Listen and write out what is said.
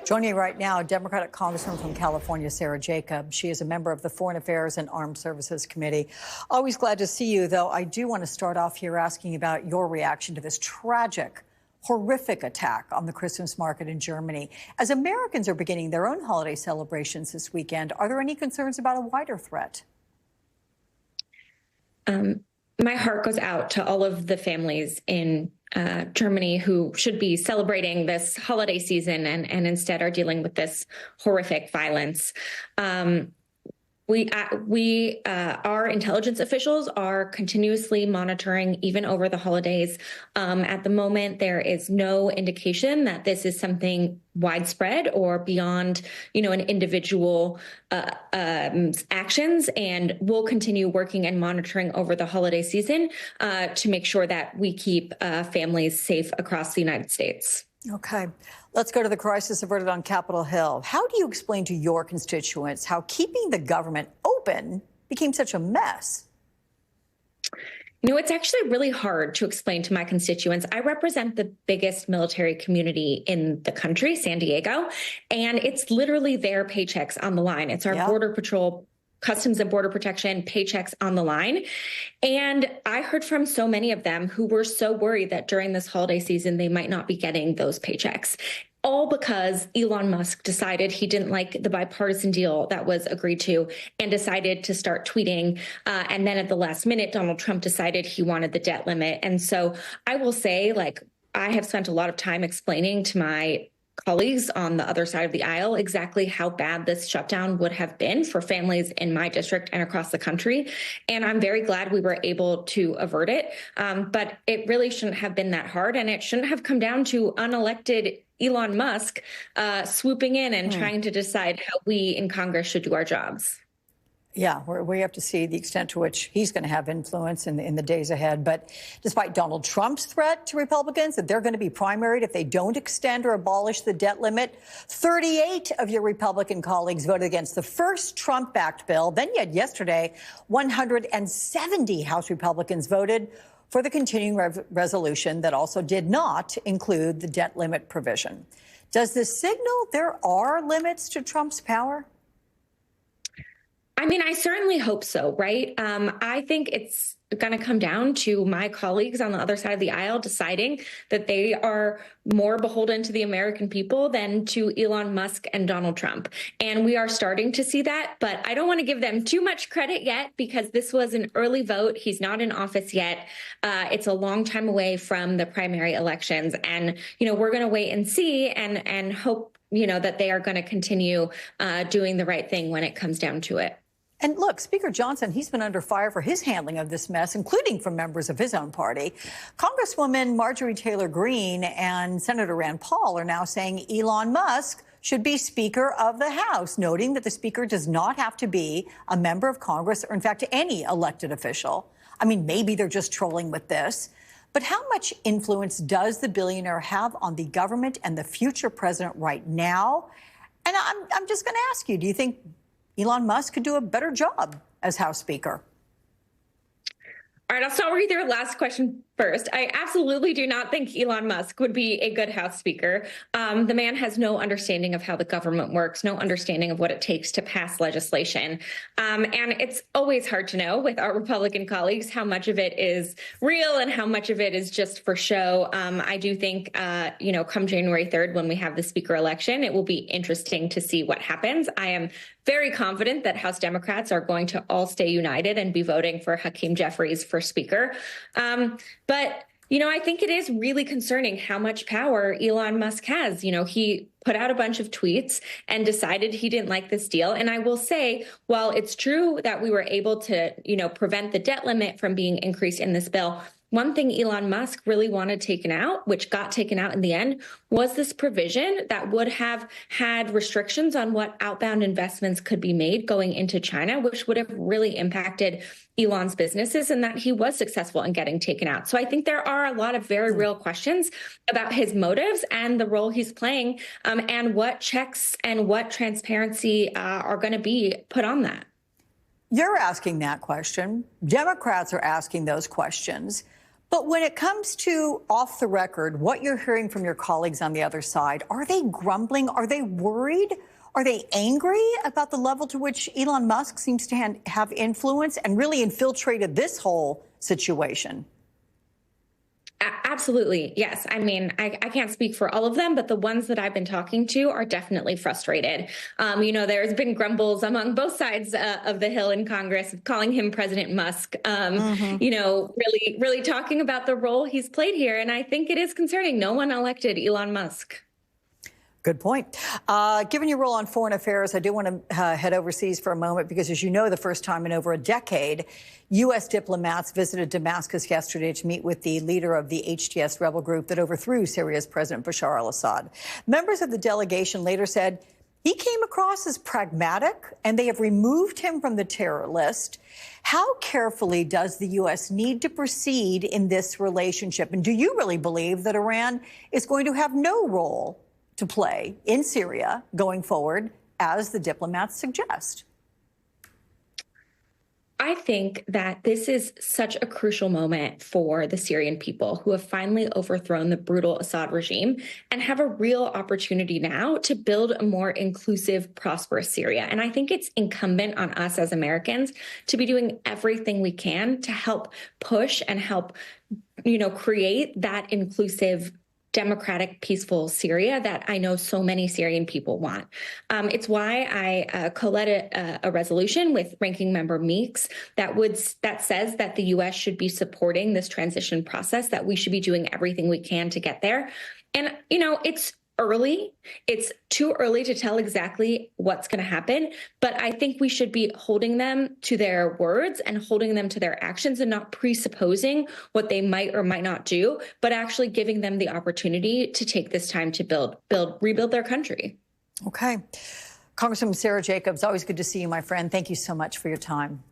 Joining me right now, Democratic Congresswoman from California, Sara Jacobs. She is a member of the Foreign Affairs and Armed Services Committee. Always glad to see you, though. I do want to start off here asking about your reaction to this tragic, horrific attack on the Christmas market in Germany. As Americans are beginning their own holiday celebrations this weekend, are there any concerns about a wider threat? My heart goes out to all of the families in Germany who should be celebrating this holiday season and instead are dealing with this horrific violence. Our intelligence officials are continuously monitoring even over the holidays. At the moment, there is no indication that this is something widespread or beyond, an individual actions. And we'll continue working and monitoring over the holiday season to make sure that we keep families safe across the United States. Okay, let's go to the crisis averted on Capitol Hill. How do you explain to your constituents how keeping the government open became such a mess? It's actually really hard to explain to my constituents. I represent the biggest military community in the country, San Diego, and it's literally their paychecks on the line. It's our Border Patrol, Customs and Border Protection paychecks on the line. And I heard from so many of them who were so worried that during this holiday season, they might not be getting those paychecks. All because Elon Musk decided he didn't like the bipartisan deal that was agreed to and decided to start tweeting. And then at the last minute, Donald Trump decided he wanted the debt limit. And so I will say, I have spent a lot of time explaining to my colleagues on the other side of the aisle exactly how bad this shutdown would have been for families in my district and across the country. And I'm very glad we were able to avert it. But it really shouldn't have been that hard. And it shouldn't have come down to unelected Elon Musk swooping in and trying to decide how we in Congress should do our jobs. Yeah, we have to see the extent to which he's going to have influence in the days ahead. But despite Donald Trump's threat to Republicans that they're going to be primaried if they don't extend or abolish the debt limit, 38 of your Republican colleagues voted against the first Trump-backed bill. Then yet yesterday, 170 House Republicans voted for the continuing resolution that also did not include the debt limit provision. Does this signal there are limits to Trump's power? I certainly hope so, right? I think it's going to come down to my colleagues on the other side of the aisle deciding that they are more beholden to the American people than to Elon Musk and Donald Trump. And we are starting to see that, but I don't want to give them too much credit yet because this was an early vote. He's not in office yet. It's a long time away from the primary elections. And, we're going to wait and see and hope, that they are going to continue doing the right thing when it comes down to it. And look, Speaker Johnson, he's been under fire for his handling of this mess, including from members of his own party. Congresswoman Marjorie Taylor Greene and Senator Rand Paul are now saying Elon Musk should be Speaker of the House, noting that the Speaker does not have to be a member of Congress or, in fact, any elected official. Maybe they're just trolling with this. But how much influence does the billionaire have on the government and the future president right now? And I'm just going to ask you, do you think Elon Musk could do a better job as House Speaker? All right, I'll start with your last question first. I absolutely do not think Elon Musk would be a good House Speaker. The man has no understanding of how the government works, no understanding of what it takes to pass legislation. And it's always hard to know with our Republican colleagues how much of it is real and how much of it is just for show. I do think, come January 3rd, when we have the Speaker election, it will be interesting to see what happens. I am very confident that House Democrats are going to all stay united and be voting for Hakeem Jeffries for Speaker. But I think it is really concerning how much power Elon Musk has. He put out a bunch of tweets and decided he didn't like this deal. And I will say, while it's true that we were able to, prevent the debt limit from being increased in this bill, one thing Elon Musk really wanted taken out, which got taken out in the end, was this provision that would have had restrictions on what outbound investments could be made going into China, which would have really impacted Elon's businesses, and that he was successful in getting taken out. So I think there are a lot of very real questions about his motives and the role he's playing, and what checks and what transparency are going to be put on that. You're asking that question. Democrats are asking those questions. But when it comes to off the record, what you're hearing from your colleagues on the other side, are they grumbling? Are they worried? Are they angry about the level to which Elon Musk seems to have influence and really infiltrated this whole situation? Absolutely. Yes. I mean, I can't speak for all of them, but the ones that I've been talking to are definitely frustrated. There's been grumbles among both sides of the Hill in Congress, calling him President Musk, really talking about the role he's played here. And I think it is concerning. No one elected Elon Musk. Good point. Given your role on foreign affairs, I do want to head overseas for a moment because, as you know, the first time in over a decade, U.S. diplomats visited Damascus yesterday to meet with the leader of the HTS rebel group that overthrew Syria's President Bashar al-Assad. Members of the delegation later said he came across as pragmatic and they have removed him from the terror list. How carefully does the U.S. need to proceed in this relationship? And do you really believe that Iran is going to have no role to play in Syria going forward, as the diplomats suggest? I think that this is such a crucial moment for the Syrian people who have finally overthrown the brutal Assad regime and have a real opportunity now to build a more inclusive, prosperous Syria. And I think it's incumbent on us as Americans to be doing everything we can to help push and help, create that inclusive, democratic, peaceful Syria that I know so many Syrian people want. It's why I co-led a resolution with Ranking Member Meeks that says that the U.S. should be supporting this transition process, that we should be doing everything we can to get there. And, it's early. It's too early to tell exactly what's going to happen, but I think we should be holding them to their words and holding them to their actions and not presupposing what they might or might not do, but actually giving them the opportunity to take this time to rebuild their country. Okay. Congresswoman Sara Jacobs, always good to see you, my friend. Thank you so much for your time.